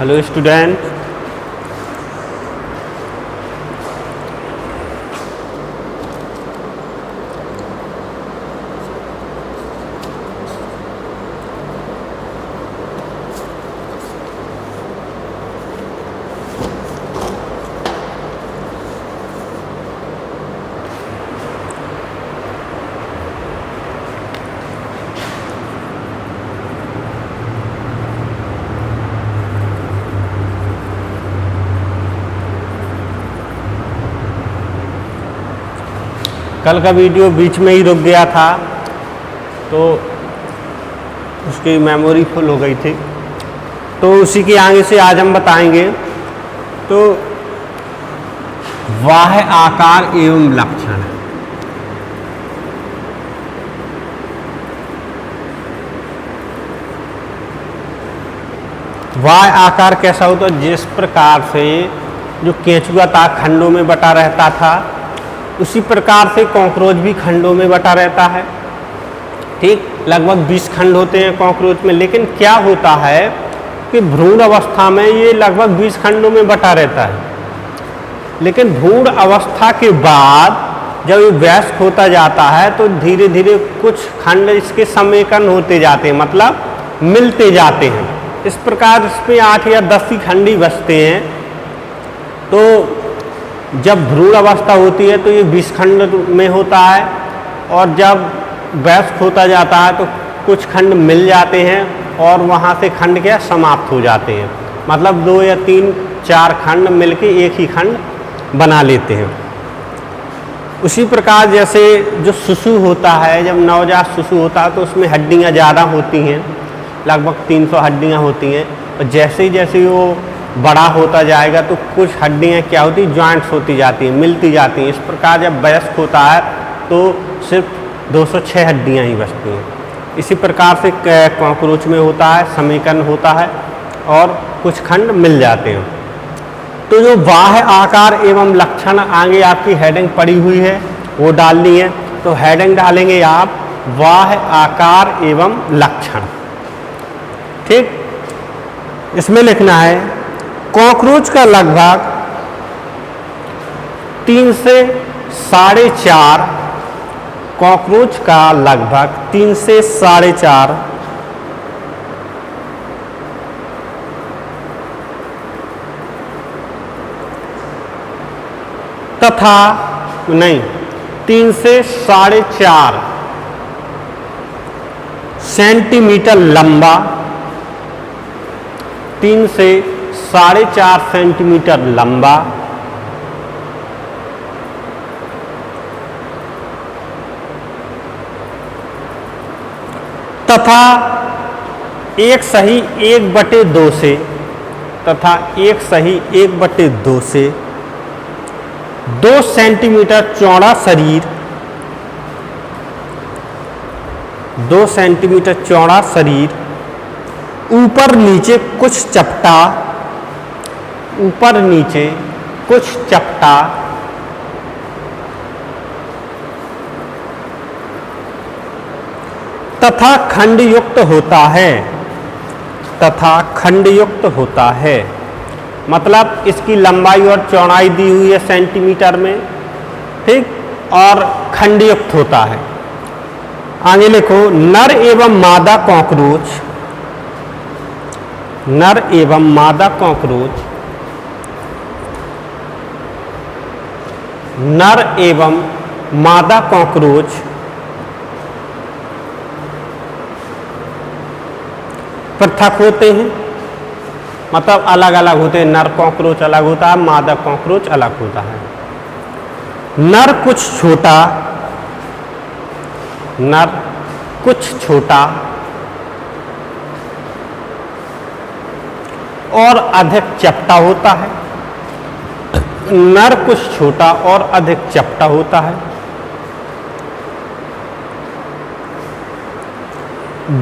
Hello student, कल का video बीच में ही रुक गया था तो उसकी मेमोरी फुल हो गई थी, तो उसी के आगे से आज हम बताएंगे। तो बाह्य आकार एवं लक्षण। बाह्य आकार कैसा होता है? जिस प्रकार से जो केंचुआ था खंडों में बटा रहता था, उसी प्रकार से कॉकरोच भी खंडों में बटा रहता है। ठीक, लगभग 20 खंड होते हैं कॉकरोच में। लेकिन क्या होता है कि भ्रूण अवस्था में ये लगभग 20 खंडों में बटा रहता है, लेकिन भ्रूण अवस्था के बाद जब ये वयस्क होता जाता है तो धीरे धीरे कुछ खंड इसके समेकन होते जाते हैं, मतलब मिलते जाते हैं। इस प्रकार इसमें 8 या 10 ही खंड ही बचते हैं। तो जब भ्रूण अवस्था होती है तो ये 20 खंड में होता है, और जब वयस्क होता जाता है तो कुछ खंड मिल जाते हैं और वहाँ से खंड क्या समाप्त हो जाते हैं, मतलब 2 या 3 4 खंड मिलके एक ही खंड बना लेते हैं। उसी प्रकार जैसे जो शिशु होता है, जब नवजात शिशु होता है तो उसमें हड्डियाँ ज़्यादा होती हैं, लगभग 300 हड्डियाँ होती हैं। और जैसे ही जैसे वो बड़ा होता जाएगा तो कुछ हड्डियाँ क्या होती, जॉइंट्स होती जाती हैं, मिलती जाती हैं। इस प्रकार जब वयस्क होता है तो सिर्फ 206 हड्डियाँ ही बचती हैं। इसी प्रकार से कॉकरोच में होता है, समेकन होता है और कुछ खंड मिल जाते हैं। तो जो बाह्य आकार एवं लक्षण आगे आपकी हेडिंग पड़ी हुई है वो डालनी है। तो हेडिंग डालेंगे आप बाह्य आकार एवं लक्षण। ठीक, इसमें लिखना है कॉकरोच का लगभग 3 से 4.5, कॉकरोच का लगभग 3 से 4.5 तथा नहीं 3 से 4.5 सेंटीमीटर लंबा, 3 से 4.5 सेंटीमीटर लंबा तथा 1/2 से तथा 1/2 से 2 सेंटीमीटर चौड़ा शरीर, 2 सेंटीमीटर चौड़ा शरीर, ऊपर नीचे कुछ चपटा, ऊपर नीचे कुछ चपटा, तथा खंडयुक्त होता है, तथा खंडयुक्त होता है। मतलब इसकी लंबाई और चौड़ाई दी हुई है सेंटीमीटर में, ठीक, और खंडयुक्त होता है। आगे लिखो नर एवं मादा कॉकरोच, नर एवं मादा कॉकरोच, नर एवं मादा कॉकरोच पृथक होते हैं, मतलब अलग अलग होते हैं। नर कॉकरोच अलग होता है, मादा कॉकरोच अलग होता है। नर कुछ छोटा, नर कुछ छोटा और अधिक चपटा होता है, नर कुछ छोटा और अधिक चपटा होता है।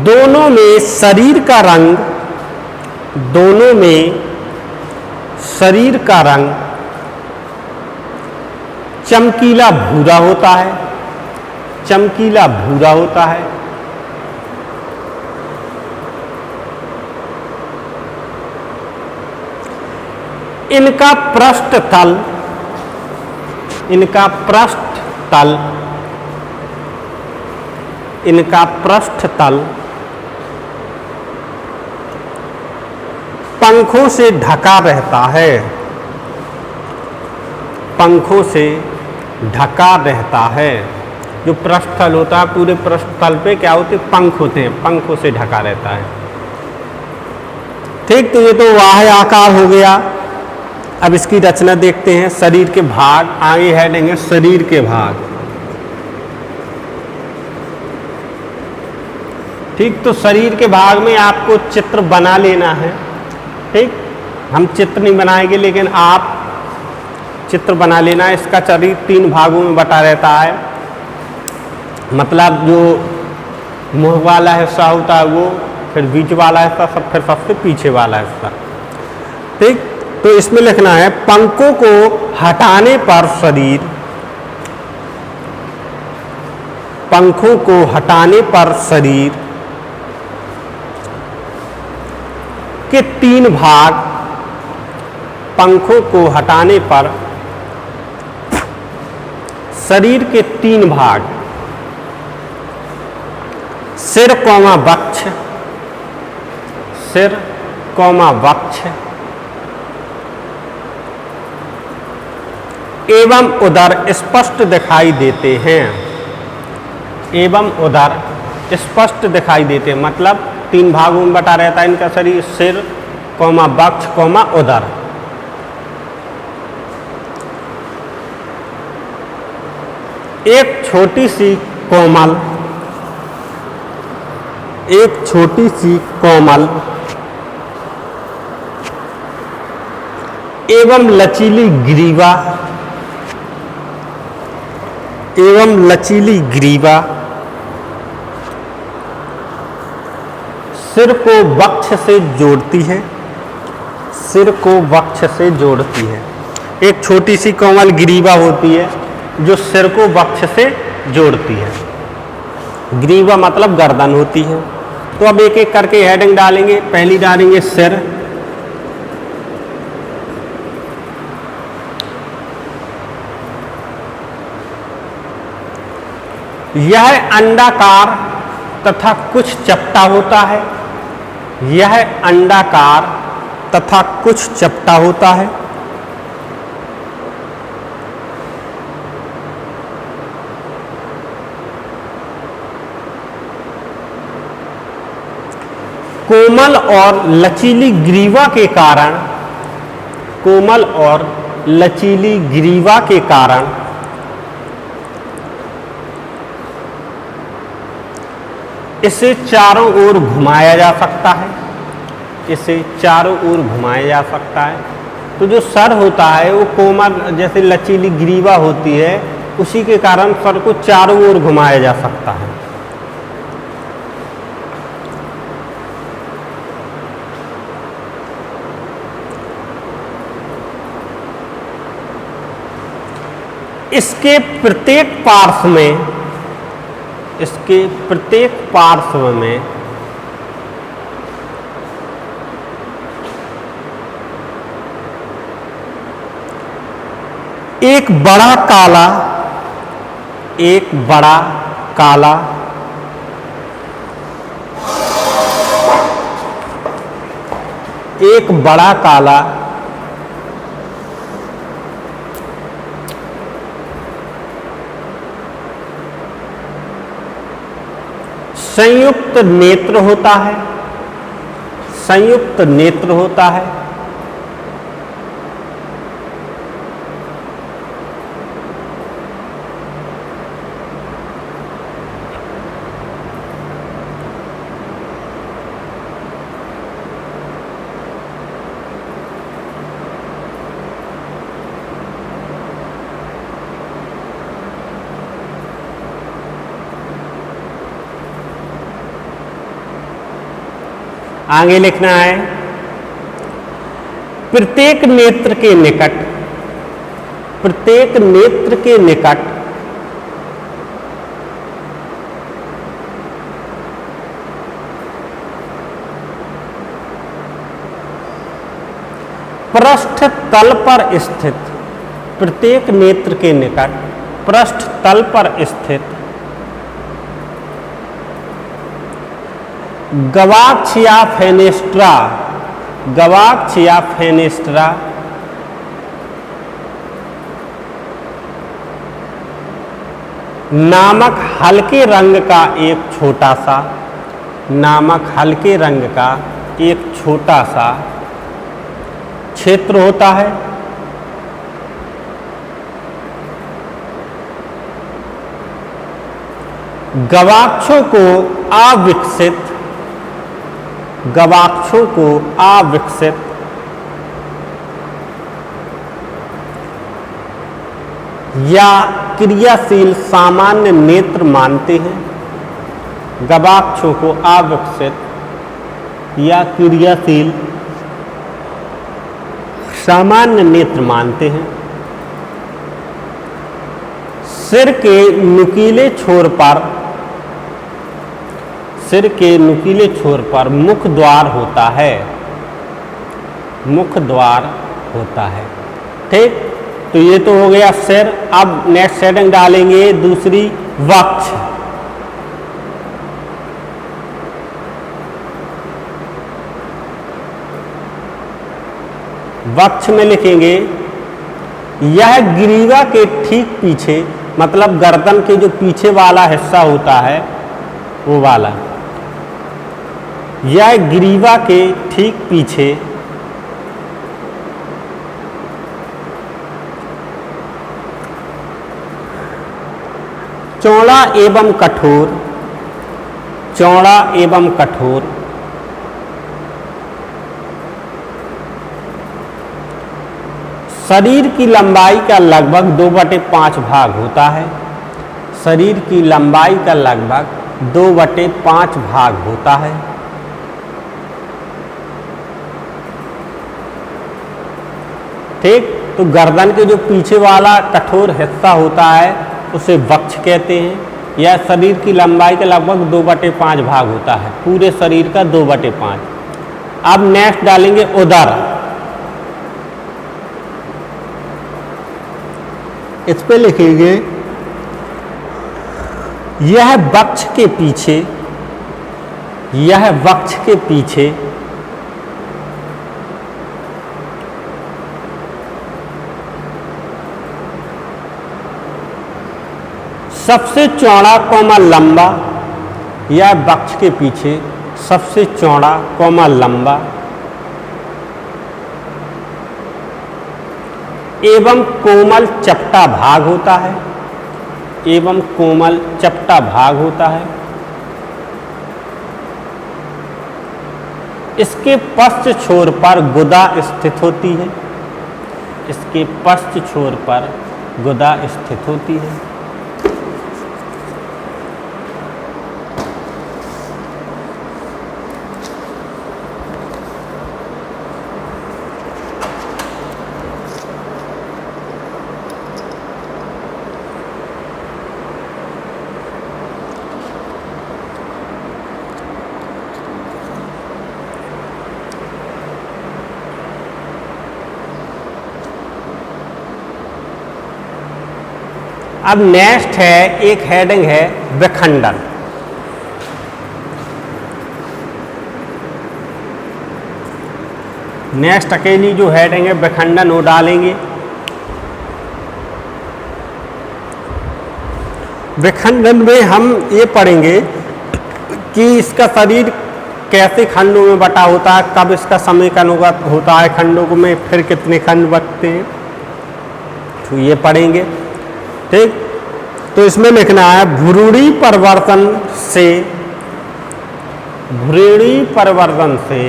दोनों में शरीर का रंग, दोनों में शरीर का रंग चमकीला भूरा होता है, चमकीला भूरा होता है। इनका पृष्ठ तल, इनका पृष्ठ तल, इनका पृष्ठ तल पंखों से ढका रहता है, पंखों से ढका रहता है। जो पृष्ठतल होता है, पूरे पृष्ठतल पे क्या होते हैं? पंख होते हैं, पंखों से ढका रहता है। ठीक, तो ये तो वाह्य आकार हो गया। अब इसकी रचना देखते हैं। शरीर के भाग, आगे हेडिंग है शरीर के भाग। ठीक, तो शरीर के भाग में आपको चित्र बना लेना है। ठीक, हम चित्र नहीं बनाएंगे, लेकिन आप चित्र बना लेना है। इसका शरीर 3 भागों में बटा रहता है। मतलब जो मुंह वाला हिस्सा होता है वो, फिर बीच वाला हिस्सा, सब फिर सबसे पीछे वाला हिस्सा। ठीक, तो इसमें लिखना है पंखों को हटाने पर शरीर, पंखों को हटाने पर शरीर के 3 भाग, पंखों को हटाने पर शरीर के 3 भाग, सिर कौमा वक्ष, सिर कौमा वक्ष एवं उदर स्पष्ट दिखाई देते हैं, एवं उदर स्पष्ट दिखाई देते हैं। मतलब 3 भागों में बटा रहता है इनका शरीर, सिर कौमा वक्ष कौमा उदर। एक छोटी सी कोमल, एक छोटी सी कोमल एवं लचीली ग्रीवा, एवं लचीली ग्रीवा सिर को वक्ष से जोड़ती है, सिर को वक्ष से जोड़ती है। एक छोटी सी कोमल ग्रीवा होती है जो सिर को वक्ष से जोड़ती है। ग्रीवा मतलब गर्दन होती है। तो अब एक एक करके हेडिंग डालेंगे। पहली डालेंगे सिर, यह अंडाकार तथा कुछ चपटा होता है, यह अंडाकार तथा कुछ चपटा होता है। कोमल और लचीली ग्रीवा के कारण, कोमल और लचीली ग्रीवा के कारण इसे चारों ओर घुमाया जा सकता है, इसे चारों ओर घुमाया जा सकता है। तो जो सर होता है वो कोमल जैसे लचीली ग्रीवा होती है, उसी के कारण सर को चारों ओर घुमाया जा सकता है। इसके प्रत्येक पार्श्व में, इसके प्रत्येक पार्श्व में एक बड़ा काला, एक बड़ा काला एक बड़ा काला संयुक्त नेत्र होता है, संयुक्त नेत्र होता है। आगे लिखना है प्रत्येक नेत्र के निकट, प्रत्येक नेत्र के निकट पृष्ठ तल पर स्थित, प्रत्येक नेत्र के निकट पृष्ठ तल पर स्थित गवाक्ष या फेनेस्ट्रा, गवाक्ष या फेनेस्ट्रा नामक हल्के रंग का एक छोटा सा, नामक हल्के रंग का एक छोटा सा क्षेत्र होता है। गवाक्षों को अविकसित, गवाक्षों को अविकसित या क्रियाशील सामान्य नेत्र मानते हैं। गवाक्षों को अविकसित या क्रियाशील सामान्य नेत्र मानते हैं। सिर के नुकीले छोर पर, सिर के नुकीले छोर पर मुख द्वार होता है, मुख द्वार होता है। ठीक, तो ये तो हो गया सिर। अब नेक्स्ट हेडिंग डालेंगे दूसरी, वक्ष। वक्ष में लिखेंगे यह ग्रीवा के ठीक पीछे, मतलब गर्दन के जो पीछे वाला हिस्सा होता है वो वाला, यह ग्रीवा के ठीक पीछे चौड़ा एवं कठोर, चौड़ा एवं कठोर शरीर की लंबाई का लगभग 2/5 भाग होता है। शरीर की लंबाई का लगभग 2/5 भाग होता है। ठीक, तो गर्दन के जो पीछे वाला कठोर हिस्सा होता है उसे वक्ष कहते हैं। यह शरीर की लंबाई का लगभग 2/5 भाग होता है, पूरे शरीर का 2/5। अब नेक्स्ट डालेंगे उदर। इस पे लिखेंगे यह वक्ष के पीछे, यह वक्ष के पीछे सबसे चौड़ा कौमा लंबा, यह वक्ष के पीछे सबसे चौड़ा कौमा लंबा एवं कोमल चपटा भाग होता है, एवं कोमल चपटा भाग होता है। इसके पश्च छोर पर गुदा स्थित होती है, इसके पश्च छोर पर गुदा स्थित होती है। अब नेक्स्ट है, एक हेडिंग है विखंडन। नेक्स्ट अकेली जो हेडिंग है विखंडन वो डालेंगे। विखंडन में हम ये पढ़ेंगे कि इसका शरीर कैसे खंडों में बटा होता है, कब इसका समय का अनुगत होता है खंडों में, फिर कितने खंड बटते हैं, तो ये पढ़ेंगे। ठीक, तो इसमें लिखना है भ्रूणी परिवर्तन से, भ्रूणी परिवर्तन से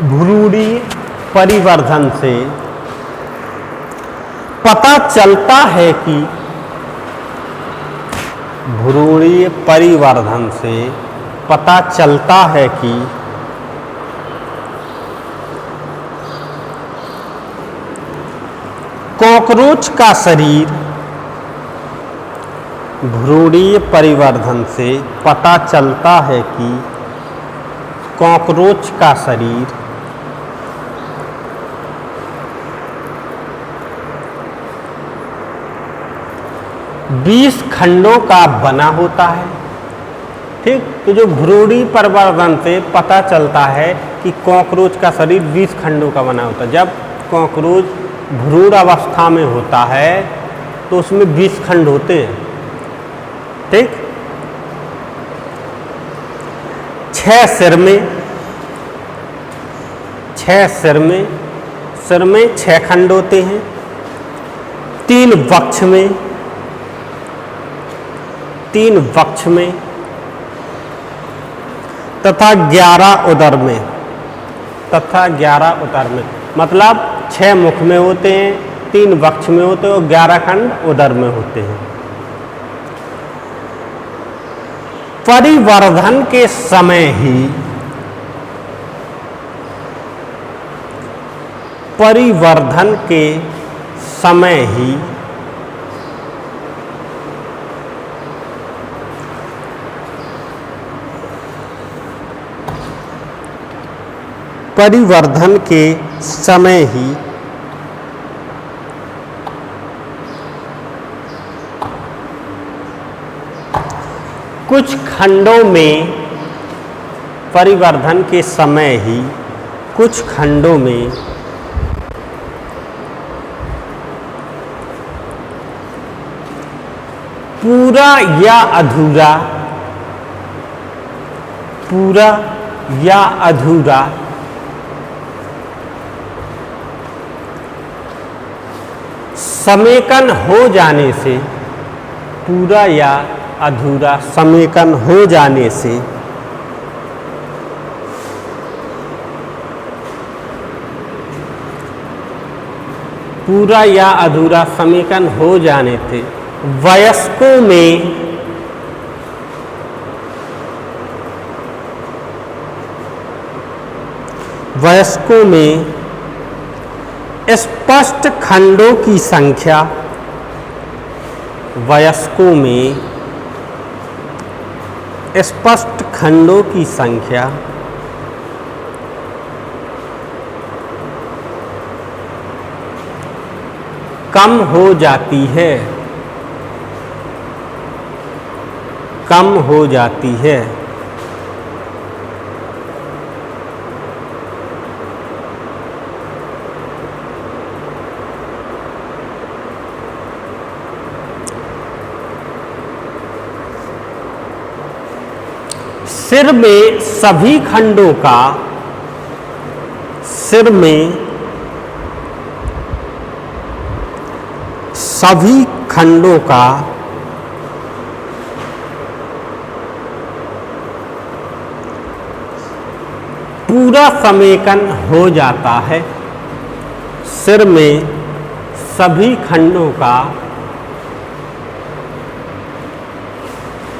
भ्रूणी परिवर्धन से पता चलता है कि, भ्रूणीय परिवर्धन से पता चलता है कि कॉकरोच का शरीर भ्रूणीय परिवर्धन से पता चलता है कि कॉकरोच का शरीर बीस खंडों का बना होता है। ठीक, तो जो भ्रूणीय परिवर्धन से पता चलता है कि कॉकरोच का शरीर 20 खंडों का बना होता है। जब कॉकरोच भ्रूण अवस्था में होता है तो उसमें 20 खंड होते हैं। ठीक, 6 सिर में 6 खंड होते हैं, 3 वक्ष में तथा 11 उदर में मतलब 6 मुख में होते हैं, 3 वक्ष में होते हैं और 11 खंड उदर में होते हैं। परिवर्धन के समय ही कुछ खंडों में परिवर्धन के समय ही कुछ खंडों में पूरा या अधूरा समेकन हो जाने से पूरा या अधूरा समेकन हो जाने से पूरा या अधूरा समेकन हो जाने से वयस्कों में स्पष्ट खंडों की संख्या स्पष्ट खंडों की संख्या कम हो जाती है सिर में सभी खंडों का पूरा समेकन हो जाता है। सिर में सभी खंडों का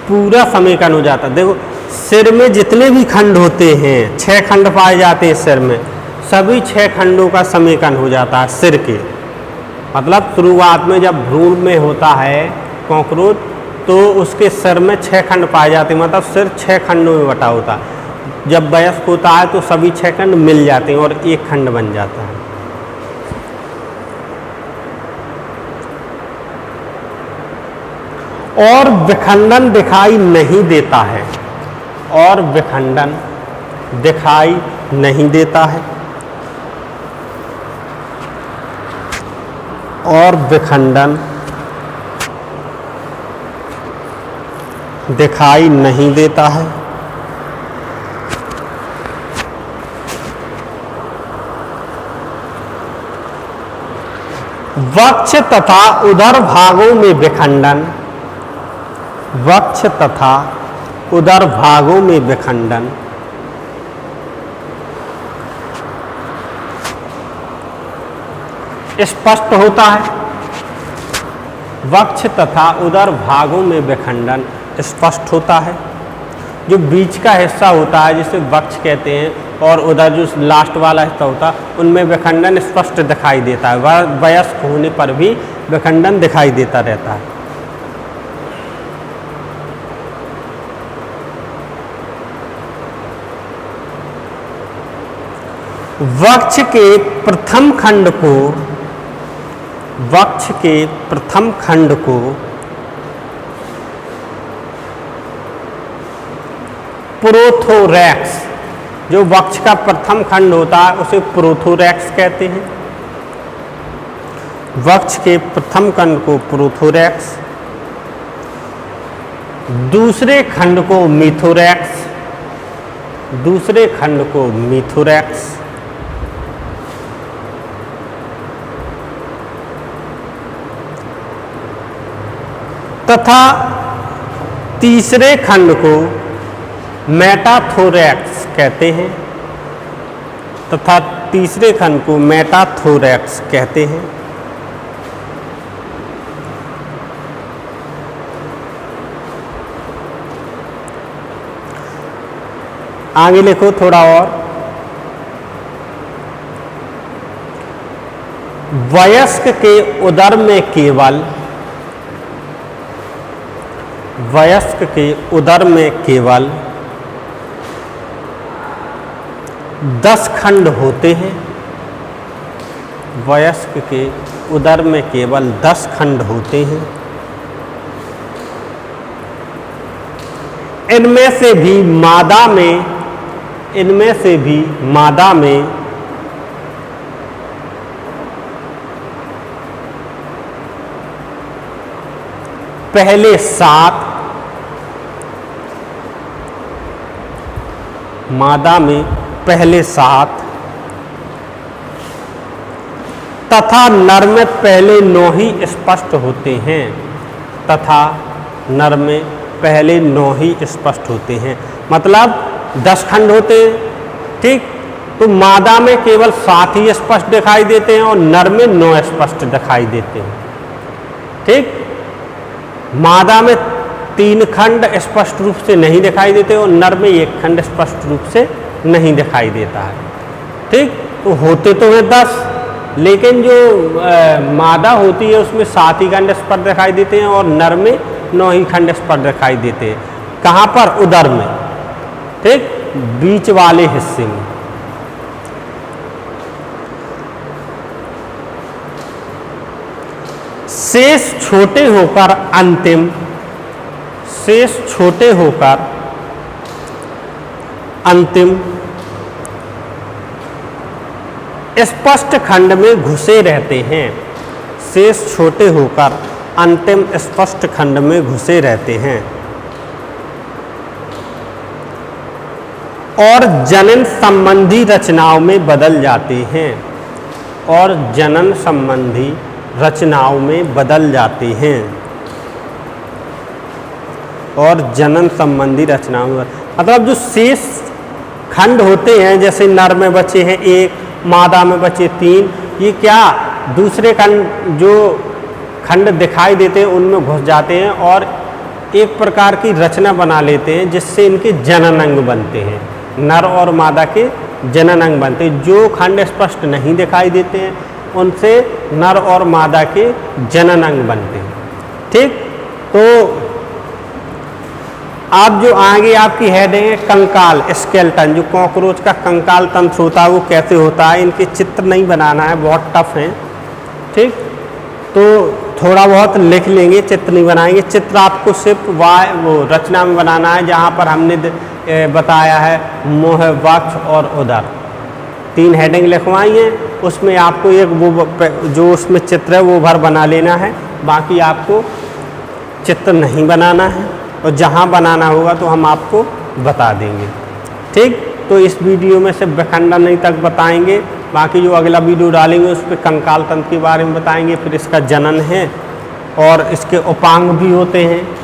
पूरा समेकन हो जाता है। देखो, सिर में जितने भी खंड होते हैं, 6 खंड पाए जाते हैं सिर में, सभी 6 खंडों का समेकन हो जाता है सिर के। मतलब शुरुआत में जब भ्रूण में होता है कॉकरोच तो उसके सिर में 6 खंड पाए जाते हैं, मतलब सिर 6 खंडों में बटा होता है। जब वयस्क होता है तो सभी 6 खंड मिल जाते हैं और एक खंड बन जाता है। और विखंडन दिखाई नहीं देता है और विखंडन दिखाई नहीं देता है और विखंडन दिखाई नहीं देता है। वक्ष तथा उदर भागों में विखंडन स्पष्ट होता है। वक्ष तथा उदर भागों में विखंडन स्पष्ट होता है। जो बीच का हिस्सा होता है जिसे वक्ष कहते हैं, और उधर जो लास्ट वाला हिस्सा होता है उनमें विखंडन स्पष्ट दिखाई देता है। वयस्क होने पर भी विखंडन दिखाई देता रहता है। वक्ष के प्रथम खंड को प्रोथोरैक्स, जो वक्ष का प्रथम खंड होता है उसे प्रोथोरैक्स कहते हैं। वक्ष के प्रथम खंड को प्रोथोरैक्स, दूसरे खंड को मीथोरैक्स, तथा तीसरे खंड को मेटाथोरैक्स कहते हैं। आगे लिखो थोड़ा और। वयस्क के उदर में केवल 10 खंड होते हैं। वयस्क के उदर में केवल 10 खंड होते हैं। इनमें से भी मादा में पहले 7, तथा नर में पहले 9 ही स्पष्ट होते हैं। मतलब 10 खंड होते हैं, ठीक। तो मादा में केवल 7 ही स्पष्ट दिखाई देते हैं और नर में 9 स्पष्ट दिखाई देते हैं, ठीक। मादा में 3 खंड स्पष्ट रूप से नहीं दिखाई देते और नर में 1 खंड स्पष्ट रूप से नहीं दिखाई देता है, ठीक। तो होते तो हैं 10, लेकिन जो मादा होती है उसमें 7 ही खंड स्पष्ट दिखाई देते हैं और नर में 9 ही खंड स्पष्ट दिखाई देते हैं। कहाँ पर? उदर में, ठीक, बीच वाले हिस्से में। शेष छोटे होकर अंतिम स्पष्ट खंड में घुसे रहते हैं। शेष छोटे होकर अंतिम स्पष्ट खंड में घुसे रहते हैं और जनन संबंधी रचनाओं में बदल जाते हैं। मतलब जो शेष खंड होते हैं, जैसे नर में बचे हैं 1, मादा में बचे 3, ये क्या दूसरे खंड जो खंड दिखाई देते हैं उनमें घुस जाते हैं और एक प्रकार की रचना बना लेते हैं, जिससे इनके जनन अंग बनते हैं। नर और मादा के जनन अंग बनते हैं। जो खंड स्पष्ट नहीं दिखाई देते हैं उनसे नर और मादा के जनन अंग बनते हैं, ठीक। तो आप जो आगे आपकी हेडिंग है कंकाल, स्केलेटन, जो कॉकरोच का कंकाल तंत्र होता है वो कैसे होता है, इनके चित्र नहीं बनाना है, बहुत टफ है, ठीक। तो थोड़ा बहुत लिख लेंगे, चित्र नहीं बनाएंगे। चित्र आपको सिर्फ वो रचना में बनाना है, जहाँ पर हमने बताया है मोह, वक्ष और उदर, 3 हेडिंग लिखवाई हैं। उसमें आपको एक वो जो उसमें चित्र है वो भर बना लेना है, बाकी आपको चित्र नहीं बनाना है, और जहाँ बनाना होगा तो हम आपको बता देंगे, ठीक। तो इस वीडियो में सिर्फ विखंडन ही तक बताएंगे, बाकी जो अगला वीडियो डालेंगे उस पर कंकाल तंत्र के बारे में बताएंगे, फिर इसका जनन है और इसके उपांग भी होते हैं।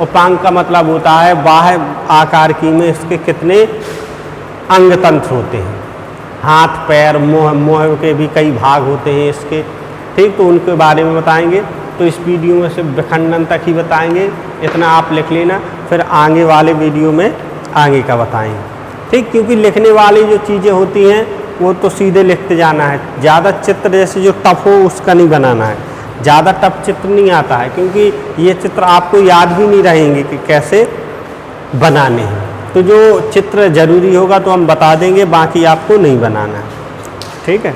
उपांग का मतलब होता है बाह्य आकार की में इसके कितने अंग तंत्र होते हैं, हाथ, पैर, मोह के भी कई भाग होते हैं इसके, ठीक। तो उनके बारे में बताएंगे। तो इस वीडियो में सिर्फ विखंडन तक ही बताएंगे, इतना आप लिख लेना, फिर आगे वाले वीडियो में आगे का बताएंगे। ठीक, क्योंकि लिखने वाली जो चीज़ें होती हैं वो तो सीधे लिखते जाना है, ज़्यादा चित्र जैसे जो टफ हो उसका नहीं बनाना है, ज़्यादा टफ चित्र नहीं आता है, क्योंकि ये चित्र आपको याद भी नहीं रहेंगे कि कैसे बनाने हैं। तो जो चित्र ज़रूरी होगा तो हम बता देंगे, बाकी आपको नहीं बनाना है। ठीक है।